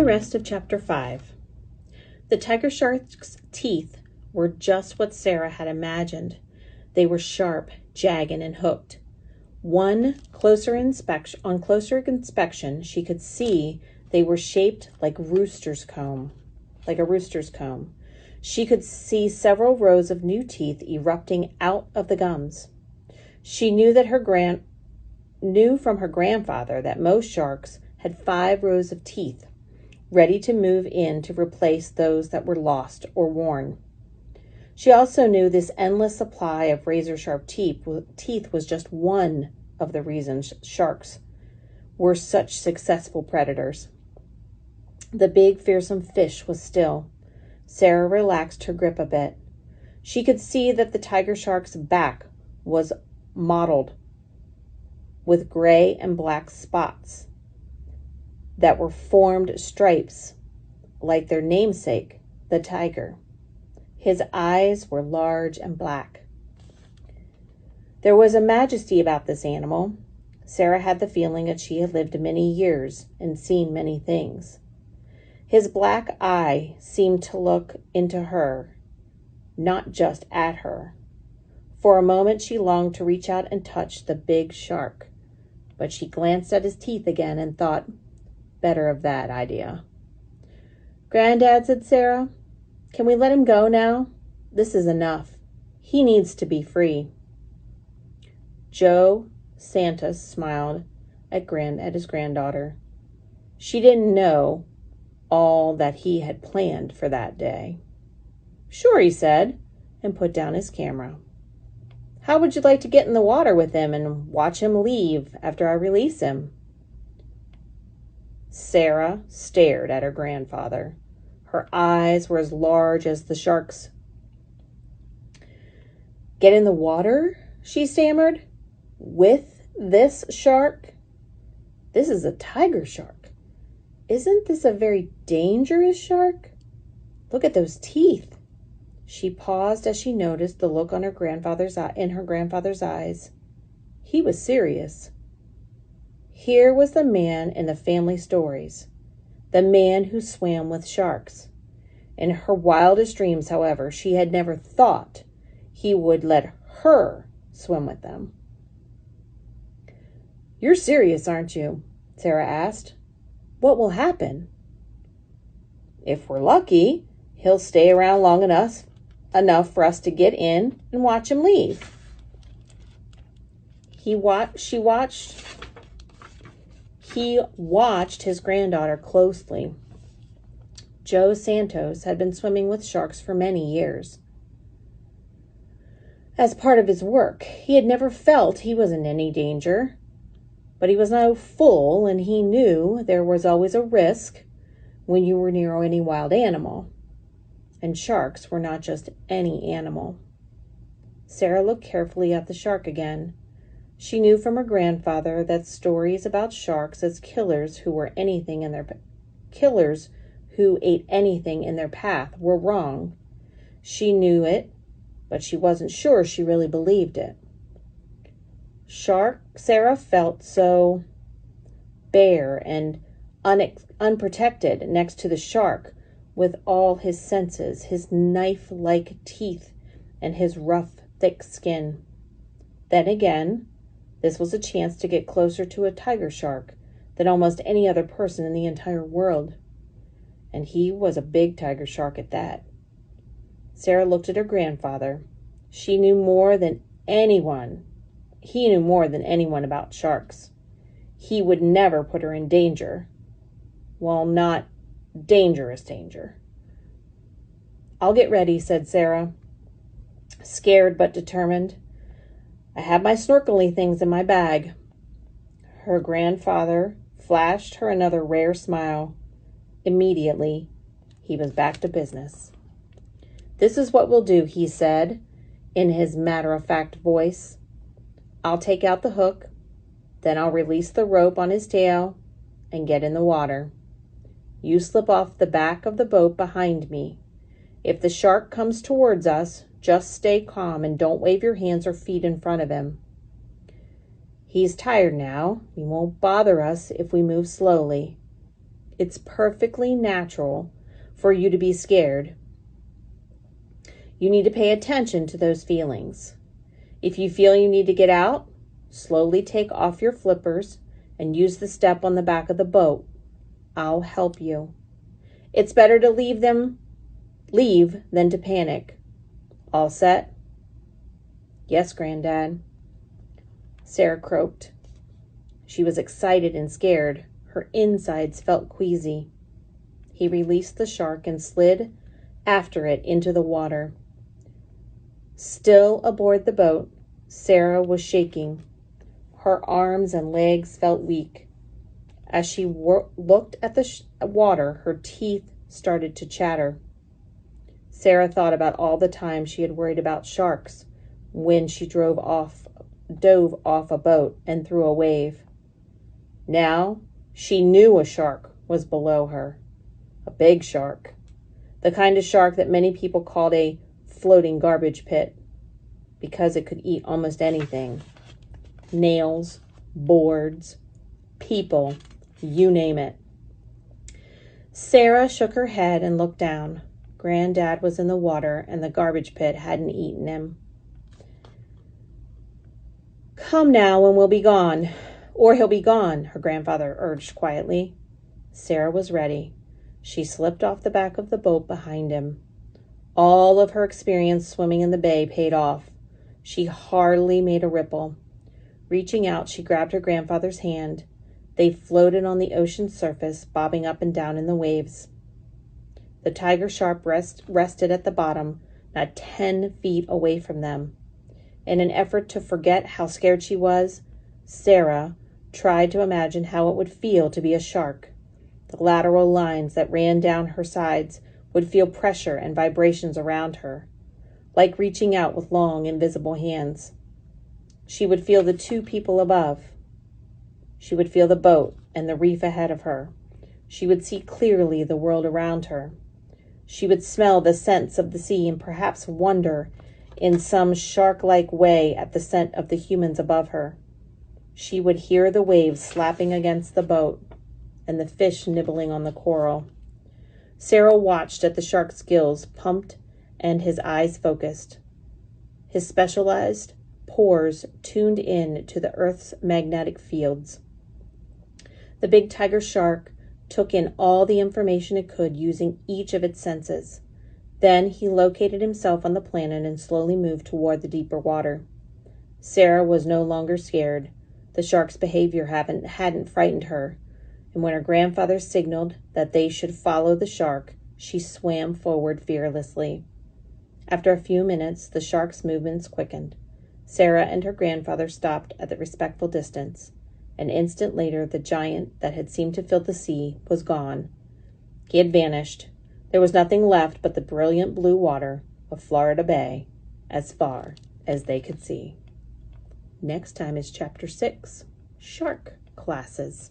rest of Chapter 5. The tiger shark's teeth were just what Sarah had imagined. They were sharp, jagged, and hooked. On closer inspection, she could see they were shaped like a rooster's comb. She could see several rows of new teeth erupting out of the gums. She knew from her grandfather that most sharks had 5 rows of teeth, ready to move in to replace those that were lost or worn. She also knew this endless supply of razor-sharp teeth was just one of the reasons sharks were such successful predators. The big, fearsome fish was still. Sarah relaxed her grip a bit. She could see that the tiger shark's back was mottled with gray and black spots that were formed stripes like their namesake, the tiger. His eyes were large and black. There was a majesty about this animal. Sarah had the feeling that she had lived many years and seen many things. His black eye seemed to look into her, not just at her. For a moment she longed to reach out and touch the big shark, but she glanced at his teeth again and thought better of that idea. "Granddad," said Sarah, "can we let him go now? This is enough. He needs to be free." Joe Santos smiled at his granddaughter. She didn't know all that he had planned for that day. "Sure," he said, and put down his camera. "How would you like to get in the water with him and watch him leave after I release him?" Sarah stared at her grandfather. Her eyes were as large as the shark's. "Get in the water?" she stammered. "With this shark? This is a tiger shark. Isn't this a very dangerous shark? Look at those teeth." She paused as she noticed the look on her grandfather's eyes. He was serious. Here was the man in the family stories, the man who swam with sharks. In her wildest dreams, however, she had never thought he would let her swim with them. "You're serious, aren't you?" Sarah asked. "What will happen?" "If we're lucky, he'll stay around long enough for us to get in and watch him leave." He watched his granddaughter closely. Joe Santos had been swimming with sharks for many years. As part of his work, he had never felt he was in any danger, but he was no fool, and he knew there was always a risk when you were near any wild animal. And sharks were not just any animal. Sarah looked carefully at the shark again. She knew from her grandfather that stories about sharks as killers who ate anything in their path were wrong. She knew it, but she wasn't sure she really believed it. Sarah felt so bare and unprotected next to the shark, with all his senses, his knife-like teeth, and his rough, thick skin. Then again, this was a chance to get closer to a tiger shark than almost any other person in the entire world. And he was a big tiger shark at that. Sarah looked at her grandfather. He knew more than anyone about sharks. He would never put her in danger. Well, not dangerous danger. "I'll get ready," said Sarah, scared but determined. "I have my snorkeling things in my bag." Her grandfather flashed her another rare smile. Immediately, he was back to business. "This is what we'll do," he said in his matter-of-fact voice. "I'll take out the hook, then I'll release the rope on his tail and get in the water. You slip off the back of the boat behind me. If the shark comes towards us, just stay calm and don't wave your hands or feet in front of him. He's tired now. He won't bother us if we move slowly. It's perfectly natural for you to be scared. You need to pay attention to those feelings. If you feel you need to get out, slowly take off your flippers and use the step on the back of the boat. I'll help you. It's better to leave than to panic. All set? Yes, Granddad. Sarah croaked. She was excited and scared. Her insides felt queasy. He released the shark and slid after it into the water. Still aboard the boat, Sarah was shaking. Her arms and legs felt weak. As she looked at the water, her teeth started to chatter. Sarah thought about all the time she had worried about sharks when she dove off a boat and through a wave. Now she knew a shark was below her. A big shark. The kind of shark that many people called a floating garbage pit because it could eat almost anything. Nails, boards, people, you name it. Sarah shook her head and looked down. Granddad was in the water and the garbage pit hadn't eaten him. Come now and we'll be gone. Or he'll be gone, her grandfather urged quietly. Sarah was ready. She slipped off the back of the boat behind him. All of her experience swimming in the bay paid off. She hardly made a ripple. Reaching out, she grabbed her grandfather's hand. They floated on the ocean's surface, bobbing up and down in the waves. The tiger shark rested at the bottom, not 10 feet away from them. In an effort to forget how scared she was, Sarah tried to imagine how it would feel to be a shark. The lateral lines that ran down her sides would feel pressure and vibrations around her, like reaching out with long, invisible hands. She would feel the two people above. She would feel the boat and the reef ahead of her. She would see clearly the world around her. She would smell the scents of the sea and perhaps wonder in some shark-like way at the scent of the humans above her. She would hear the waves slapping against the boat and the fish nibbling on the coral. Sarah watched as the shark's gills pumped and his eyes focused. His specialized pores tuned in to the Earth's magnetic fields. The big tiger shark took in all the information it could using each of its senses. Then he located himself on the planet and slowly moved toward the deeper water. Sarah was no longer scared. The shark's behavior hadn't frightened her, and when her grandfather signaled that they should follow the shark, she swam forward fearlessly. After a few minutes, the shark's movements quickened. Sarah and her grandfather stopped at a respectful distance. An instant later, the giant that had seemed to fill the sea was gone. He had vanished. There was nothing left but the brilliant blue water of Florida Bay, as far as they could see. Next time is Chapter 6, Shark Classes.